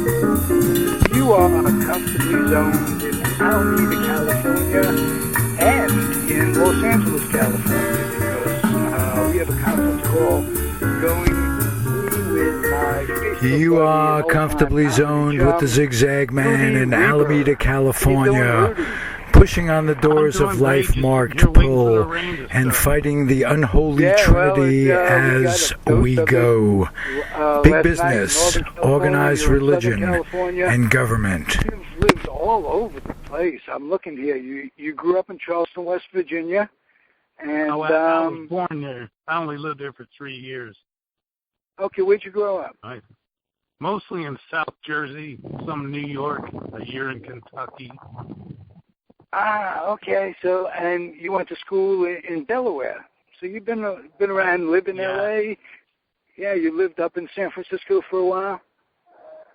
You are comfortably zoned in Alameda, California, and in Los Angeles, California, because we have a conference call going with my Facebook You buddy are and comfortably old-time zoned outreach with the Zigzag Man Rudy in Reber. Alameda, How you California, doing, Rudy? pushing on the doors I'm of doing life great. marked You're waiting for the pull rain to and start. fighting the unholy Yeah, well, trinity we got as a dose we of it, go. Big last night in business, Northern California, organized you're in Southern religion, California. and government. You've lived all over the place. I'm looking here. You grew up in Charleston, West Virginia, and I was born there. I only lived there for 3 years. Okay, where'd you grow up? Mostly in South Jersey, some New York, a year in Kentucky. Ah, okay. So, and you went to school in Delaware. So you've been around, lived in L.A. Yeah, you lived up in San Francisco for a while.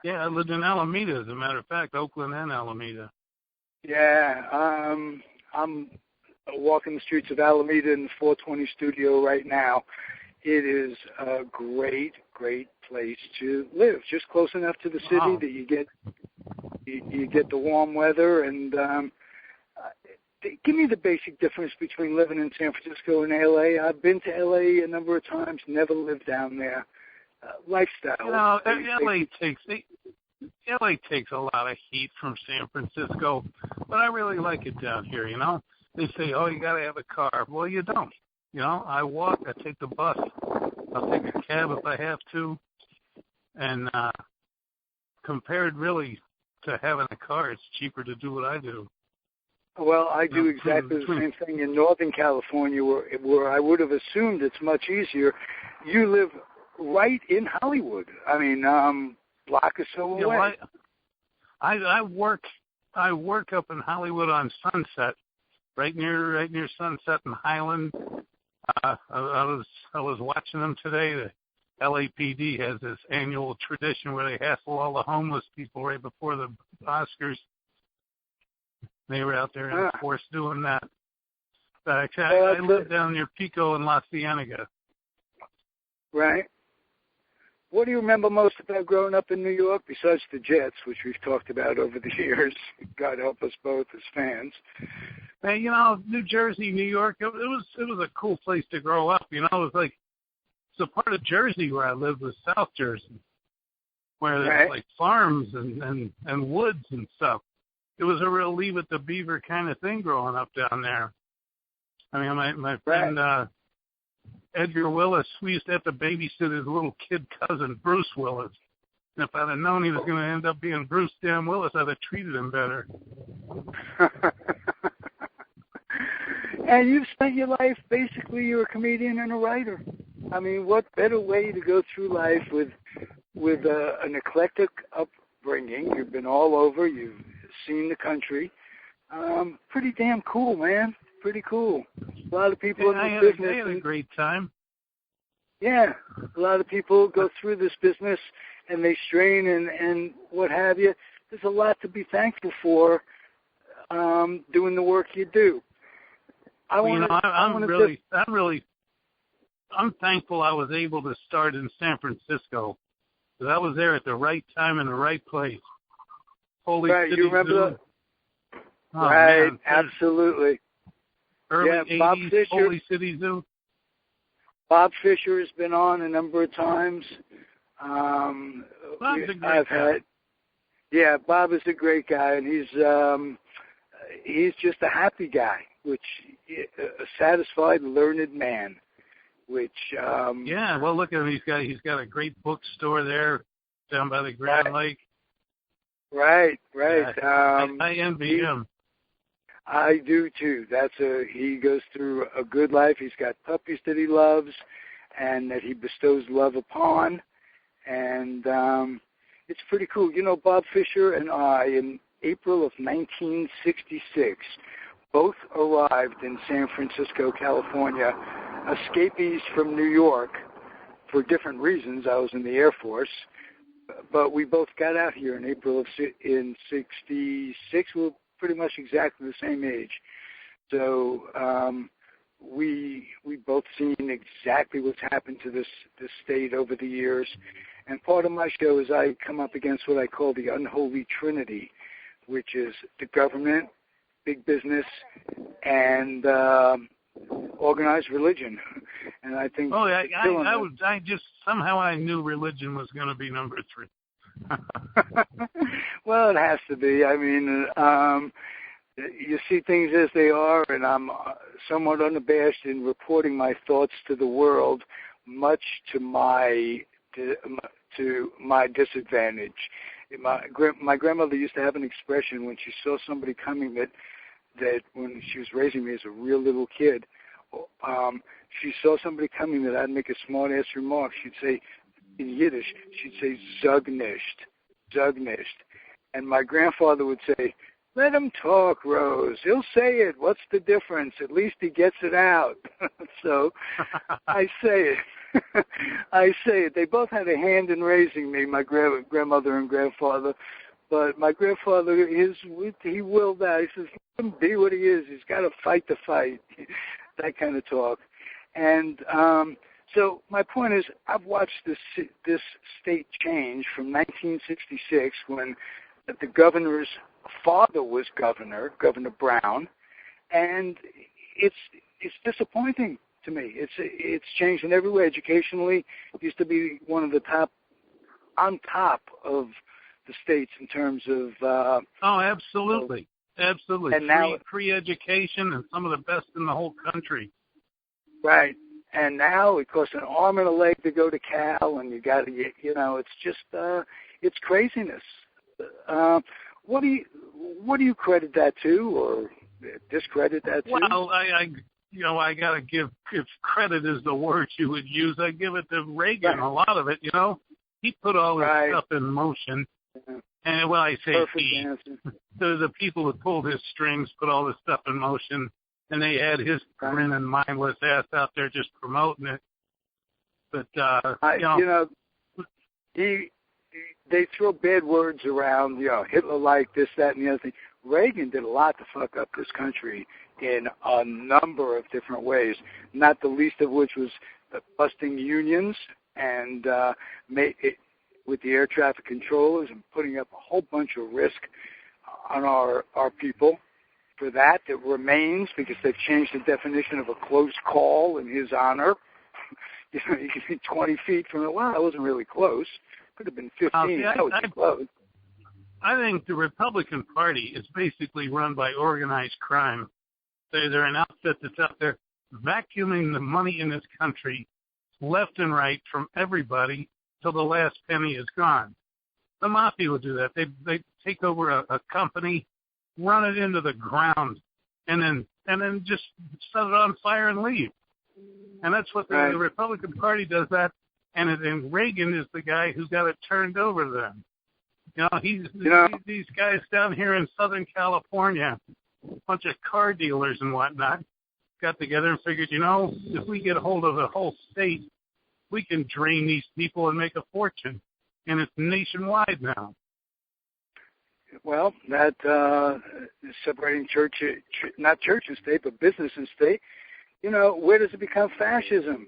Yeah, I lived in Alameda, as a matter of fact, Oakland and Alameda. Yeah, I'm walking the streets of Alameda in the 420 studio right now. It is a great, great place to live. Just close enough to the city that you get the warm weather. And give me the basic difference between living in San Francisco and L.A. I've been to L.A. a number of times, never lived down there. Lifestyle. You know, LA takes a lot of heat from San Francisco, but I really like it down here, you know. They say, oh, you got to have a car. Well, you don't. You know, I walk, I take the bus, I'll take a cab if I have to. And compared really to having a car, it's cheaper to do what I do. Well, I do exactly the same thing in Northern California, where I would have assumed it's much easier. You live right in Hollywood. I mean, block or so away. Well, I work up in Hollywood on Sunset, right near Sunset and Highland. I was watching them today. The LAPD has this annual tradition where they hassle all the homeless people right before the Oscars. They were out there in force doing that. But I live down near Pico and La Cienega. Right. What do you remember most about growing up in New York, besides the Jets, which we've talked about over the years? God help us both as fans. Man, you know, New Jersey, New York, it was a cool place to grow up. You know, it was like, so part of Jersey where I lived was South Jersey, where there's like farms and woods and stuff. It was a real leave it to beaver kind of thing growing up down there. I mean, my friend Edgar Willis, we used to have to babysit his little kid cousin, Bruce Willis. And if I'd have known he was going to end up being Bruce damn Willis, I'd have treated him better. And you've spent your life, basically, you're a comedian and a writer. I mean, what better way to go through life with an eclectic upbringing? You've been all over. You've seen the country. Pretty damn cool, man. Pretty cool. A lot of people in this business. I had a great time. Yeah, a lot of people go through this business and they strain and what have you. There's a lot to be thankful for doing the work you do. I'm thankful I was able to start in San Francisco, because I was there at the right time in the right place. Holy City you remember Zoo. that? Oh, right, man. Absolutely. Early Bob 80s, Fisher, Holy City Zoo. Bob Fisher has been on a number of times. Bob's a great guy. Bob is a great guy, and he's just a happy guy, a satisfied, learned man. Which well, look at him. He's got a great bookstore there down by the Grand Lake. Right. I envy him. I do too. He goes through a good life. He's got puppies that he loves and that he bestows love upon. And it's pretty cool. You know, Bob Fisher and I, in April of 1966, both arrived in San Francisco, California, escapees from New York for different reasons. I was in the Air Force. But we both got out here in April in 66. We're pretty much exactly the same age. So we both seen exactly what's happened to this state over the years. And part of my show is I come up against what I call the Unholy Trinity, which is the government, big business, and organized religion. And I think I just somehow I knew religion was going to be number 3. Well, it has to be. I mean, you see things as they are, and I'm somewhat unabashed in reporting my thoughts to the world, much to my disadvantage. My grandmother used to have an expression when she saw somebody coming that when she was raising me as a real little kid, she saw somebody coming that I'd make a smart-ass remark. She'd say, in Yiddish, she'd say, "Zug nicht." And my grandfather would say, "Let him talk, Rose. He'll say it. What's the difference? At least he gets it out." So I say it. I say it. They both had a hand in raising me, my grandmother and grandfather. But my grandfather, he willed that. He says, "Let him be what he is. He's got to fight the fight." That kind of talk. And so my point is, I've watched this state change from 1966, when the governor's father was Governor Brown, and it's disappointing to me. It's changed in every way. Educationally, it used to be one of the on top of the states in terms of. Absolutely. And now free education, and some of the best in the whole country. Right. And now it costs an arm and a leg to go to Cal, and you got to get, it's just, it's craziness. What do you credit that to, or discredit that to? Well, I got to give, if credit is the word you would use, I give it to Reagan. Right. A lot of it, he put all this stuff in motion. Yeah. And when I say he, the people that pulled his strings put all this stuff in motion, and they had his grinning, mindless ass out there just promoting it. But they throw bad words around, Hitler like this, that, and the other thing. Reagan did a lot to fuck up this country in a number of different ways, not the least of which was busting unions and with the air traffic controllers and putting up a whole bunch of risk on our people. For that, it remains, because they've changed the definition of a close call in his honor. You can be 20 feet from it. Well, that wasn't really close. Could have been 15. That was close. I think the Republican Party is basically run by organized crime. They're an outfit that's out there vacuuming the money in this country left and right from everybody till the last penny is gone. The mafia will do that. They take over a company, run it into the ground, and then just set it on fire and leave. And that's what the Republican Party does that. And Reagan is the guy who's got it turned over to them. These guys down here in Southern California, a bunch of car dealers and whatnot, got together and figured, if we get a hold of the whole state, we can drain these people and make a fortune. And it's nationwide now. Well, that separating not church and state, but business and state, where does it become fascism?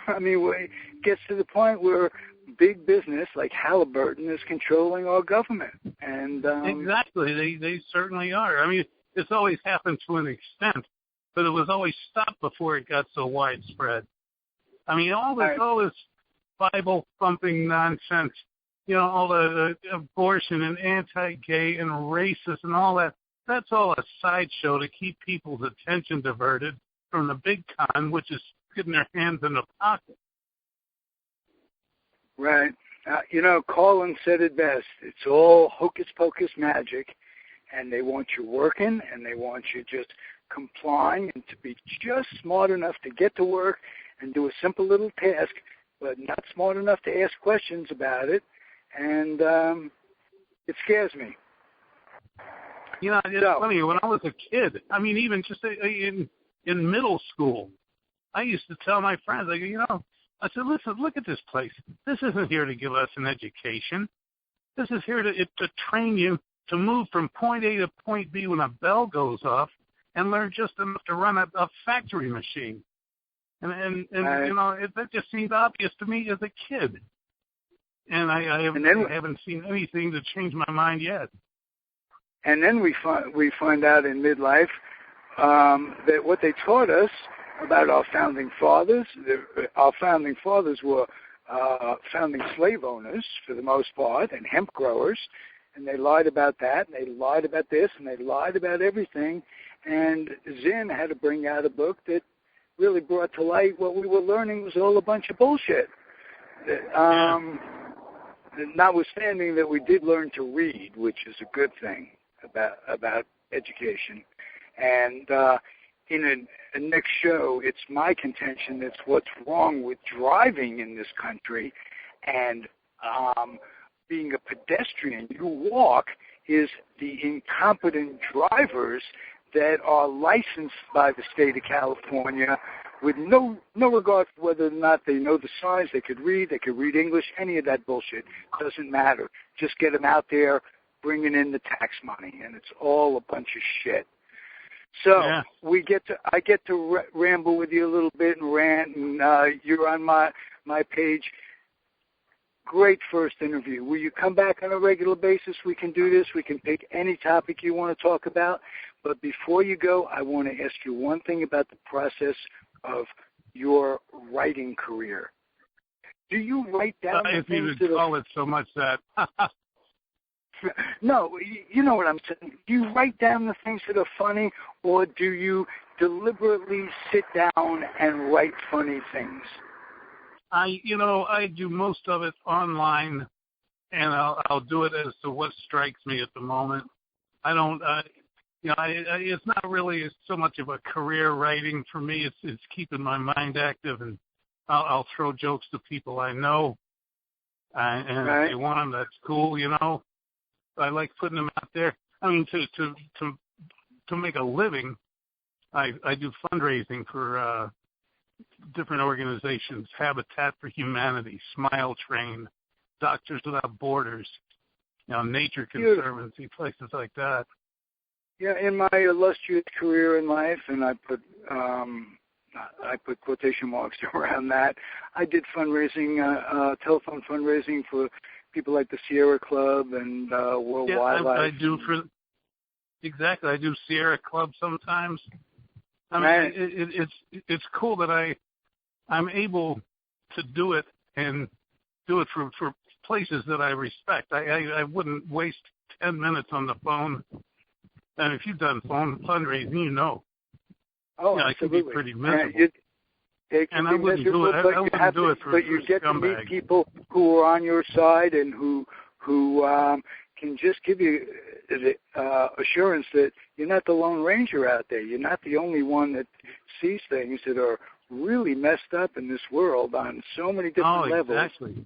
I mean, it gets to the point where big business like Halliburton is controlling our government. And exactly, they certainly are. I mean, it's always happened to an extent, but it was always stopped before it got so widespread. I mean, all this Bible-thumping nonsense, all the abortion and anti-gay and racist and all that, that's all a sideshow to keep people's attention diverted from the big con, which is getting their hands in the pocket. Right. Colin said it best. It's all hocus-pocus magic, and they want you working, and they want you just complying and to be just smart enough to get to work and do a simple little task, but not smart enough to ask questions about it. And it scares me. It's funny. When I was a kid, I mean, even just in middle school, I used to tell my friends, I said, listen, look at this place. This isn't here to give us an education. This is here to train you to move from point A to point B when a bell goes off and learn just enough to run a factory machine. And that just seemed obvious to me as a kid. And I haven't seen anything to change my mind yet. And then we find out in midlife that what they taught us about our founding fathers were founding slave owners for the most part, and hemp growers, and they lied about that, and they lied about this, and they lied about everything. And Zinn had to bring out a book that really brought to light what we were learning was all a bunch of bullshit. Notwithstanding that we did learn to read, which is a good thing about education. And in a next show, it's my contention that's what's wrong with driving in this country and being a pedestrian. You walk is the incompetent drivers that are licensed by the state of California with no regard for whether or not they know the signs, they could read English, any of that bullshit. Doesn't matter. Just get them out there bringing in the tax money, and it's all a bunch of shit. So I get to ramble with you a little bit and rant, and you're on my page. Great first interview. Will you come back on a regular basis? We can do this. We can pick any topic you want to talk about. But before you go, I want to ask you one thing about the process of your writing career. Do you write down the if things you would call it so much that... No, you know what I'm saying. Do you write down the things that are funny, or do you deliberately sit down and write funny things? I do most of it online, and I'll do it as to what strikes me at the moment. I don't, it's not really so much of a career writing for me. It's keeping my mind active, and I'll throw jokes to people I know, and right. If they want them, that's cool. I like putting them out there. I mean, to make a living, I do fundraising for different organizations: Habitat for Humanity, Smile Train, Doctors Without Borders, Nature Conservancy, places like that. Yeah, in my illustrious career in life, and I put quotation marks around that, I did fundraising, telephone fundraising for people like the Sierra Club and World Wildlife. I do I do Sierra Club sometimes. I mean, it's cool that I'm able to do it and do it for places that I respect. I wouldn't waste 10 minutes on the phone. And if you've done phone fundraising, it can be pretty miserable. And I wouldn't do it. I wouldn't do it for But you get scumbag. to meet people who are on your side and who can just give you the assurance that you're not the Lone Ranger out there. You're not the only one that sees things that are really messed up in this world on so many different levels. Exactly.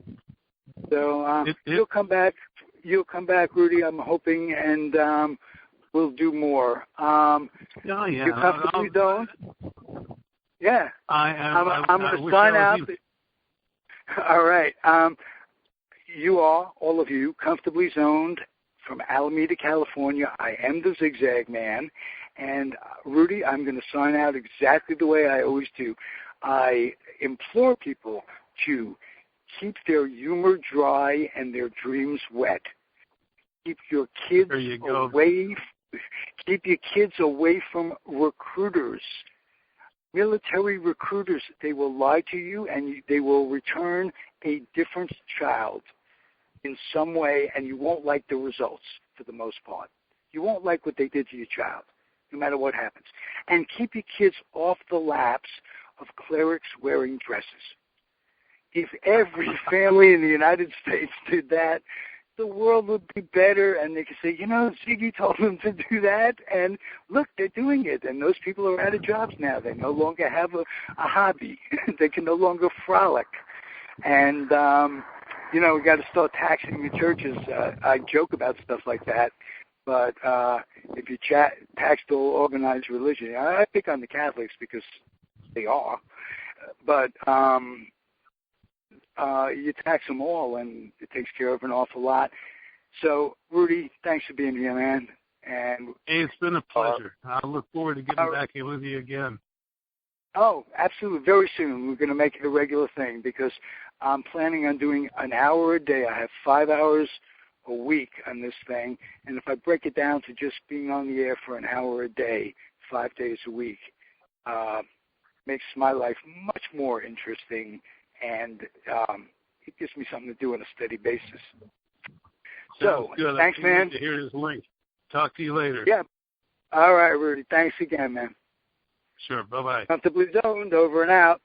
So you'll come back. You'll come back, Rudy. I'm hoping, and we'll do more. You're comfortably zoned? Yeah. I am. I'm going to sign out. All right. You are, all of you, comfortably zoned from Alameda, California. I am the Zigzag Man. And, Rudy, I'm going to sign out exactly the way I always do. I implore people to keep their humor dry and their dreams wet. Keep your kids away. Keep your kids away from recruiters. Military recruiters, they will lie to you and they will return a different child in some way, and you won't like the results for the most part. You won't like what they did to your child, no matter what happens. And keep your kids off the laps of clerics wearing dresses. If every family in the United States did that, the world would be better, and they could say, Ziggy told them to do that, and look, they're doing it, and those people are out of jobs now. They no longer have a hobby. They can no longer frolic. And, we got to start taxing the churches. I joke about stuff like that, but if you tax the organized religion, I pick on the Catholics because they are, but you tax them all, and it takes care of an awful lot. So, Rudy, thanks for being here, man. And hey, it's been a pleasure. I look forward to getting back in with you again. Oh, absolutely. Very soon. We're going to make it a regular thing because I'm planning on doing an hour a day. I have 5 hours a week on this thing, and if I break it down to just being on the air for an hour a day, 5 days a week, makes my life much more interesting, and it gives me something to do on a steady basis. Sounds So, good. thanks, man. To hear his link. Talk to you later. Yeah. All right, Rudy. Thanks again, man. Sure. Bye-bye. Comfortably zoned, over and out.